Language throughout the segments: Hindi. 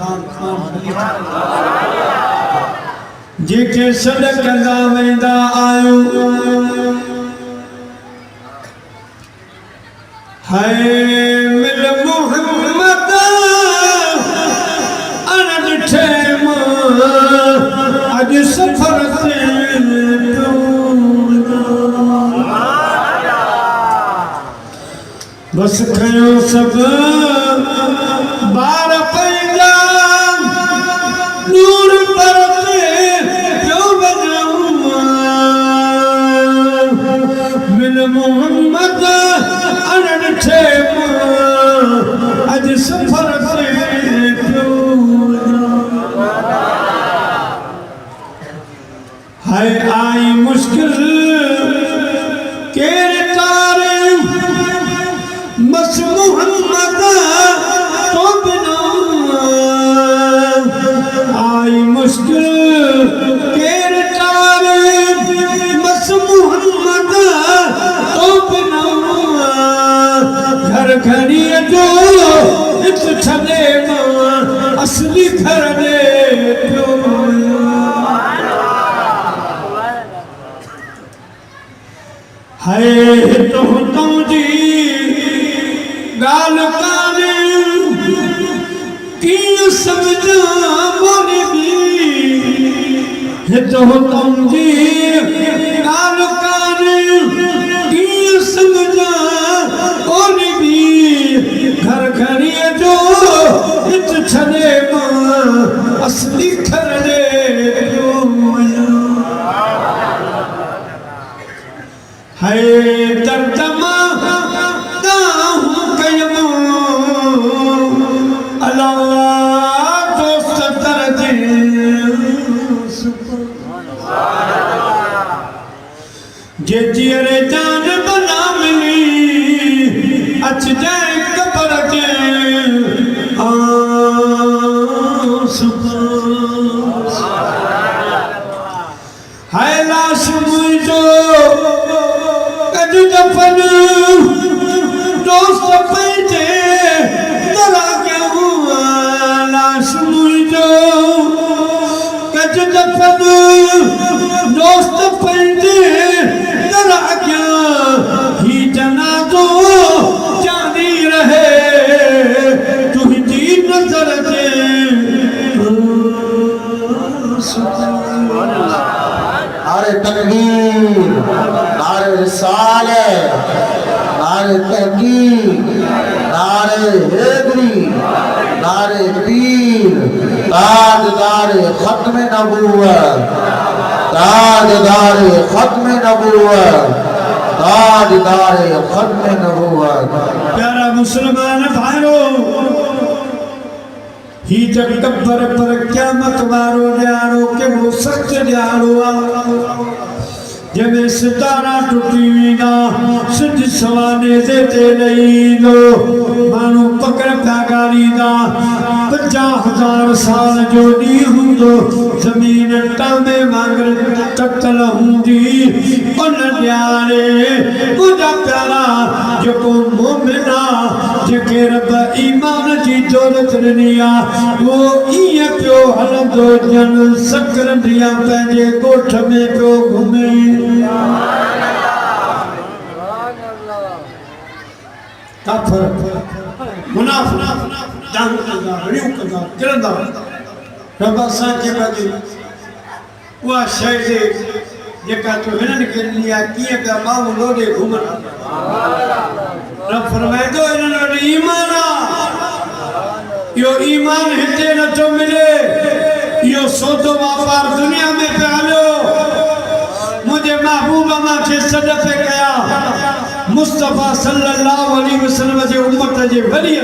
इमरान खान जेके सदकंदा वेंदा आयो हाय मिल मोहम्मद अनद ठेम अज सफर से बस खयो सब बार पैदा नूर पर क्यों बजाऊं मिल मोहम्मद अनद ठेम अज सफर से हाय आई मुश्किल केर तारे मस मोहम्मद तो बिना आई मुश्किल केर तारे मस मोहम्मद तो बिना घर घड़ी जो इत छले असली घर दे हाय तो तुझी गाल काने की समझा बोले भी तो तुझी गाल काने की समझा बोले भी घर घड़ी जो इत छले असली घर दे हाय दर्दमा दाहूं कयमो अल्लाह दोस्त तरजे जे जियरे जान बना मिली अच जाए कबर के हाय लाश मुझो दफन दोस्त पैजे तला के हुआ लाश मुझो कज दफन दोस्त पैजे तला के ही जनाजो जानी रहे तुझी नजर से नारे तकबीर नारे रिसाले नारे तहकीक नारे हैदरी नारे पीर ताजदारे खत्म नबूवत ताजदारे खत्म नबूवत ताजदारे खत्म नबूवत। प्यारा मुसलमान भाइयों ही जग कब्र पर क़यामत वारो ॾियारो के वो सच ॾियारो जंहिंमें सितारा टुटी वेंदा सिज सवाने ते ॾईंदो माण्हू पकड़ पिया ॻारींदा 50,000 साल जो ॾींहुं हूंदो ज़मीन टामे वांगुर टकल हूंदी उन ॾियारे मुंहिंजा प्यारा जेको मोमिन आहे जेके रब ईमान जी दौलत ॾिनी आहे उहो ईअं पियो हलंदो ॼण सकरंदिया पंहिंजे ॻोठ में पियो घुमे काफ़िर मुनाफ़िक़ दान कंदा रियूं कंदा किरंदा रब असांखे बि उहा शइ जे जेका तो हिननि खे ॾिनी आहे कीअं पिया माण्हू लोॾे घुमनि रब फरमाईंदो हिननि वटि ईमान आहे इहो ईमान हिते नथो मिले इहो सौदो वापारु दुनिया में पियो हलियो मुझे महबूब मांखे सॾ पे कया मुस्तफा सल्लल्लाहु अलैहि वसल्लम जे उम्मत जे वली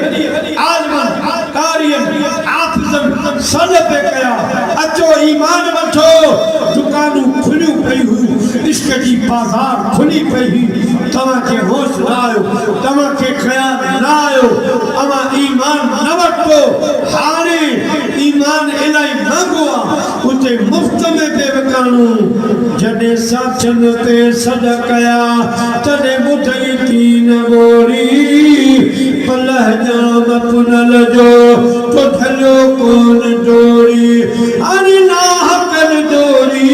आलिमन कारियन हाफिज़न सॾ पे कया अचो ईमान वठो दुकानूं खुलियूं पयूं इश्क जी बाज़ार खुली पई तव्हांखे होश न आयो तव्हांखे ख़याल न आयो अवां ईमान न वठो हाणे ईमान इलाही महांगो आहे उते मुफ़्त में पे विकाणूं जॾहिं साथियुनि ते सॾ कया तॾहिं ॿुधई थी न ॿोड़ी पलह जाम पुनल जो तो थलो कोन डोरी अरे ना कर डोरी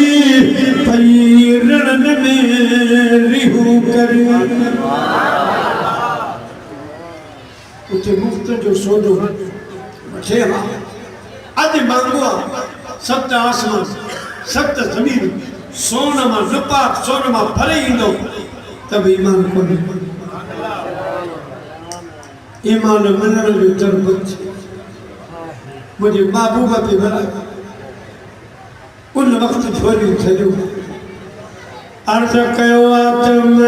पई रण में रिहू करी उते मुफ्त जो सोदो वठे अज मांगो सप्त आसमान सप्त जमीन सोन मां नपाक सोन मां भरे ईंदो तब ईमान कोन्हे ईमान मनण जो तरबत मुझे महबूबा पे भरा उन वक्त झोलियूं थलियूं अर्ज़ कयो आत्म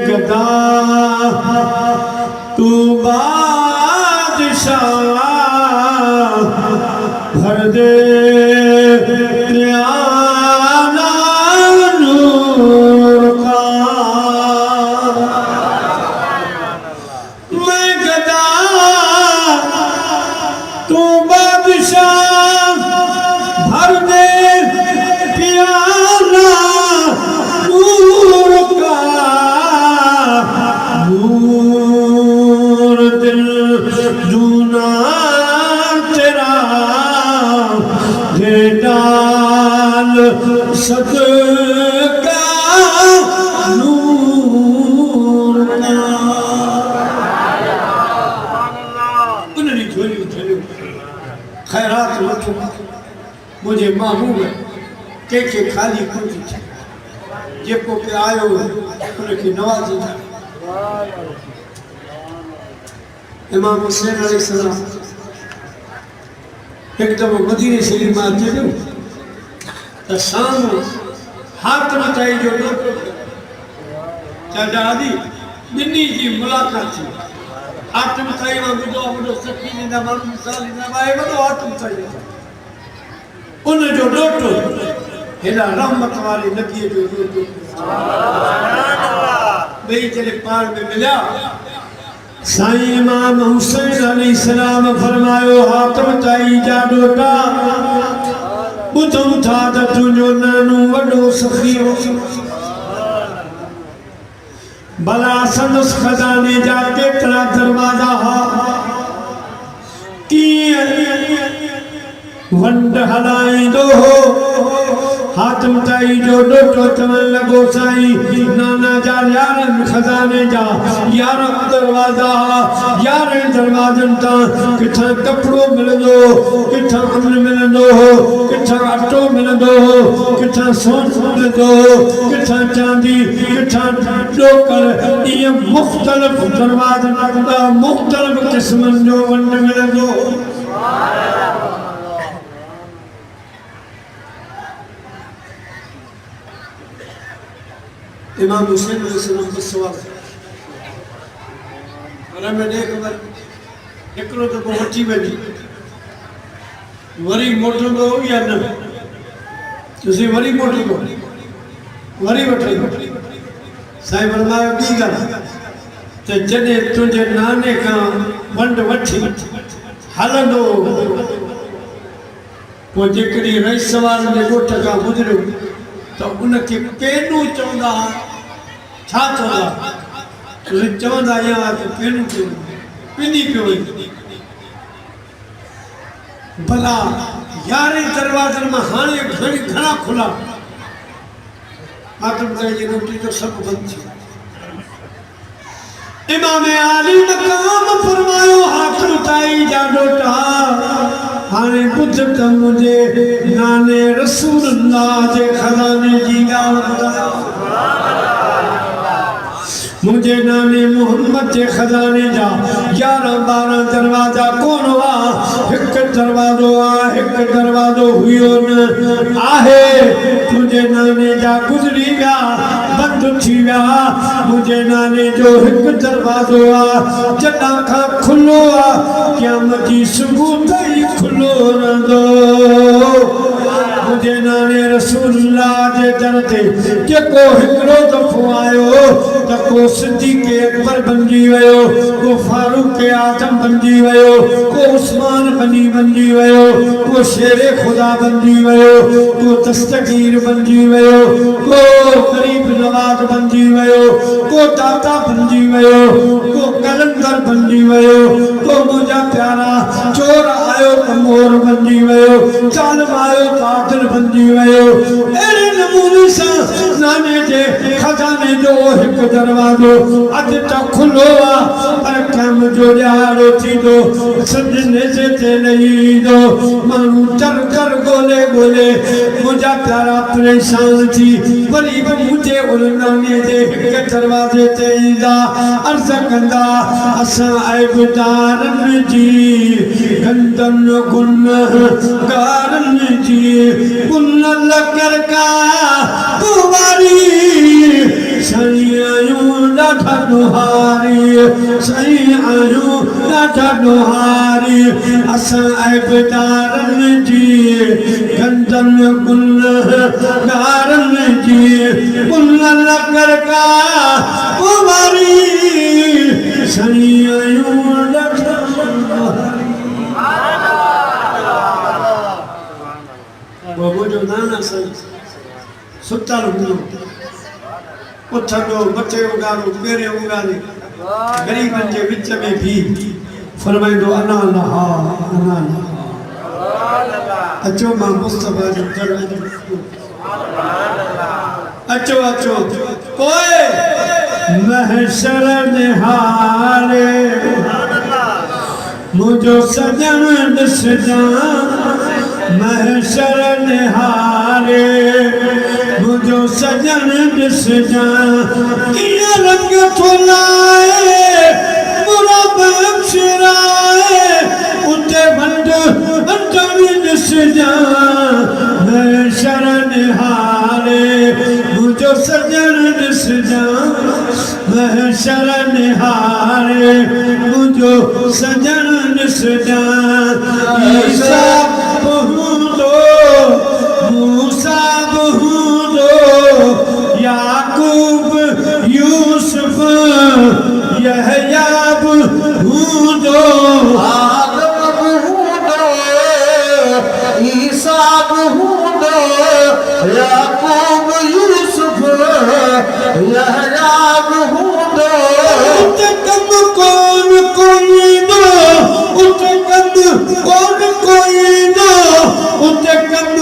गदा तू बादशाह भर दे प्याला नूर का मैं गदा तू बादशाह भर दे प्याला नूर का नूर दिल जूना तेरा दे डाल सदका नूर का उन्हें झोली उठलियो खैरात वठो मुझे महबूब के खाली कुछ जेको के आयो उनके नवाजींदा इमाम हुसैन अलैहिस्सलाम एक दफ़ो मदीने शरीफ में अचे पियो त साम्हूं हातिम ताई जो ॾोटो चवंदा आदि ॿिन्ही जी मुलाक़ात थी हातिम ताई मां ॿुधो वॾो सखी ॾींदा माण्हू मिसाल ॾींदा आहे वॾो हातिम ताई उन जो ॾोटो हेॾा रहमत वारे नबीअ जो ॾोटो ॿई जॾहिं पाण में मिलिया साईं इमाम हुसैन अलैहिस्सलाम फरमायो हातिम ताई जा ॾोटा ॿुधूं था त तुंहिंजो नानो वॾो सखी हो भला संदसि खज़ाने जा केतिरा दरवाज़ा हुआ कीअं वंड हलाईंदो हो हातिम ताई जो ॾोटो चवण लॻो साईं नाना जा 11 खज़ाने जा 11 दरवाज़ा 11 दरवाज़नि तां किथां कपिड़ो मिलंदो किथां अन्न मिलंदो हो किथां अटो मिलंदो हो किथां सोन मिलंदो हो किथां चांदी किथां ॾोकर ईअं मुख़्तलिफ़ दरवाज़नि मुख़्तलिफ़ क़िस्मनि जो वंड मिलंदो हो इमाम हुसैन अलैहिस्सलाम को सवाल घर में देख हिकिड़ो दफ़ो वठी वञी वरी मोटंदो या न तुसीं वरी मोटंदो वरी वठी साईं फरमायो ॿी ॻाल्हि त जॾहिं तुंहिंजे नाने खां वंड वठी हलंदो पोइ जेकॾहिं रईस वारनि जे ॻोठ खां गुज़रियो त उनखे पेनू चवंदा छा चवंदा तुसीं चवंदा या त पेनू चवंदा पिनी पियो वञे भला 11 दरवाज़नि मां हाणे घणा खुला हातिम ताई जी रोटी जो सभु बंदि थी इमाम आली मक़ाम फरमायो हातिम ताई जा ॾोटा हाणे ॿुध त मुंहिंजे नाने रसूलुल्लाह जे खज़ाने जी ॻाल्हि ॿुधायो मुझे नाने मोहम्मद के खजाने जा 11-12 दरवाजा कोन हुआ एक दरवाजो आ एक दरवाजो हुयो न आहे तुझे नाने जा गुजरी गया बंद थी गया मुझे नाने जो एक दरवाजो आ जदा का खुलो आ क़यामत की सुबह ताईं खुलो रहंदो मुझे नाने रसूलुल्लाह जे दर ते जेको हिकिड़ो दफ़ो आयो त को सिद्दीक़ अकबर बणिजी वियो, को फारूक आज़म बणिजी वियो, को उस्मान गनी बणिजी वियो, को शेर खुदा बणिजी वियो, को दस्तगीर बणिजी वियो, को गरीब नवाज बणिजी वियो, को दाता बणिजी वियो, को कलंदर बणिजी वियो, को मुंहिंजा प्यारा चोर आयो त मोर बणिजी वियो, ज़ालिम आयो त आदिल बणिजी वियो। अहिड़े नमूने सां नाने जे खज़ाने जो हिकु दरवाज़ो अॼु त खुलो आहे, पर कम जो ॼाणो थींदो सजने जे ते लही ईंदो। माण्हू चर चर ॻोल्हे ॻोल्हे मुंहिंजा प्यारा परेशान थी वरी बि मुंहिंजे उन नाने जे हिकु दरवाज़े ते ईंदा, अर्ज़ कंदा असां ऐबदारनि जी गंदनि गुनहगारनि जी कुनल करका तुम्हारी साईं आयूं ॾाढा ॾोहारी, साईं आयूं ॾाढा ॾोहारी, असां ऐबदारनि जी गंदनि गुनहगारनि जी कुनल करका तुम्हारी साईं आयूं ॾाढा मुंहिंजो नाना साईं सुतल हूंदो, उथंदो मथे उगाड़ो पेरे उगाड़े ग़रीबनि जे विच में भी फरमाईंदो अना लहा अना लहा। अचो मां मुस्तफ़ा जो दर अचो अचो पोइ महशर निहारे मुंहिंजो सजन ॾिसजां, महशर निहारे मुंहिंजो सजन ॾिसजां, कीअं रंग थो लाए बुरा बख़्शराए उते वंड वंडणी ॾिसजां, महशर निहारे मुंहिंजो सजन ॾिसजां, महशर निहारे मुंहिंजो सजन ॾिसजां। ईसा हूंदो मूसा बि हूंदो याकूब यूसुफ यहया बि हूंदो आदम बि हूंदो ईसा बि हूंदो याकूब यूसुफ यहया बि हूंदो। उते कम कोन कोईंदो, उते कम कोन कोईंदो, उते कम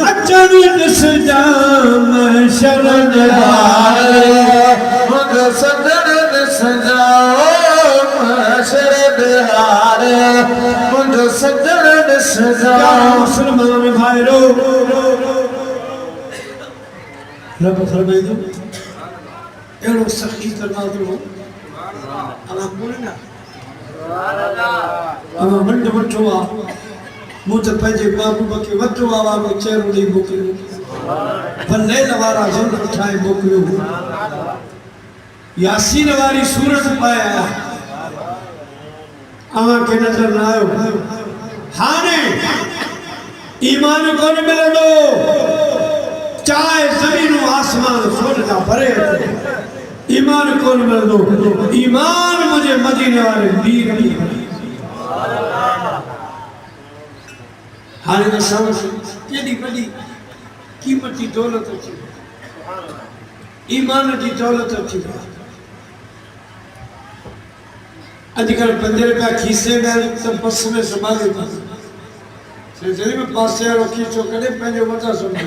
अचण ॾिसजां, महशर निहारे मुंहिंजो सजन ॾिसजां, महशर निहारे मुंहिंजो सजन ॾिसजां। मुस्लमान भाइरो रब फरमाईंदो अहिड़ो सख़ी दरवाज़ो अलाह कोन्हे न अलाह वंड वठो आहे, मूं त पंहिंजे महबूब खे वधो आवाज़ चहिरो ॾेई मोकिलियो, फलेल वारा ज़िंद ठाहे मोकिलियो, यासीन वारी सूरत पाए आया, अव्हांखे नज़र न आयो। हाणे ईमान कोन मिलंदो, चाहे ज़मीन आसमान सोन जा भरे ईमान कोन मिलंदो, ईमान मुंहिंजे मदीने वारे वीर में। हाणे त समझ केॾी वॾी क़ीमती दौलत अची ईमान जी दौलत अची वई। अॼुकल्ह 5 रुपया खीसे में त बस में संभाले था, जॾहिं बि पासे वारो खीचो कॾहिं पंहिंजो मथां सम्झो